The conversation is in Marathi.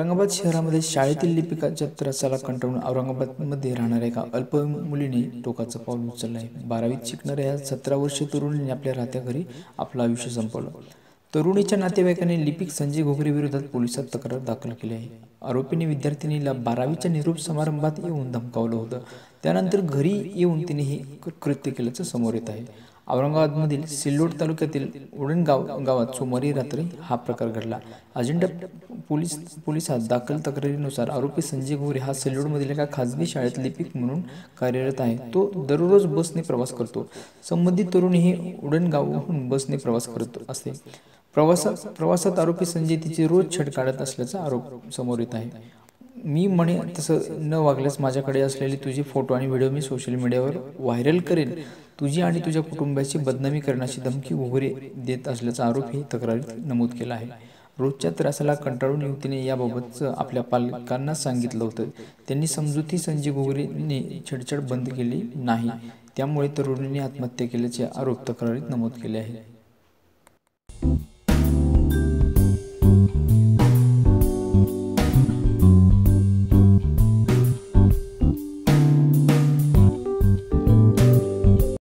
औरंगाबाद शहरामध्ये शाळेतील लिपिकाच्या त्रासाला कंटाळून औरंगाबादमध्ये राहणाऱ्या एका अल्प मुलीने टोकाचं पाऊल उचललं आहे. 12वीत शिकणाऱ्या या 17 वर्षीय तरुणीने आपल्या राहत्या घरी आपलं आयुष्य संपवलं. तरुणीच्या नातेवाईकांनी लिपिक संजय घोगरे विरोधात पोलिसात तक्रार दाखल केली आहे. आरोपीने विद्यार्थिनीला 12वीच्या निरोप समारंभात येऊन धमकावलं होतं. त्यानंतर घरी येऊन तिने हे कृत्य केल्याचं समोर येत आहे. औरंगाबादमधील सिल्लोड तालुक्यातील उडणगाव गावात सोमवारी रात्री हा प्रकार घडला. अजिंठा पोलिसात दाखल तक्रारीनुसार आरोपी संजय घोगरे हा सिल्लोडमधील एका खासगी शाळेत लिपिक म्हणून कार्यरत आहे. तो दररोज बसने प्रवास करतो. संबंधित तरुणी ही उडणगावहून बसने प्रवास करत असते. प्रवासात आरोपी संजय तिचे रोज छळ काढत असल्याचा आरोप समोर येत आहे. मी म्हणे तसं न वागल्यास माझ्याकडे असलेले तुझे फोटो आणि व्हिडिओ मी सोशल मीडियावर व्हायरल करेन. तुझी आणि तुझ्या कुटुंबाची बदनामी करण्याची धमकी घोगरे देत असल्याचा आरोपही तक्रारीत नमूद केला आहे. रोजच्या त्रासाला कंटाळून युवतीने याबाबतचं आपल्या पालकांना सांगितलं होतं. त्यांनी समजुती संजय घोगरेने छेडछाड बंद केली नाही. त्यामुळे तरुणीने आत्महत्या केल्याचे आरोप तक्रारीत नमूद केले आहेत.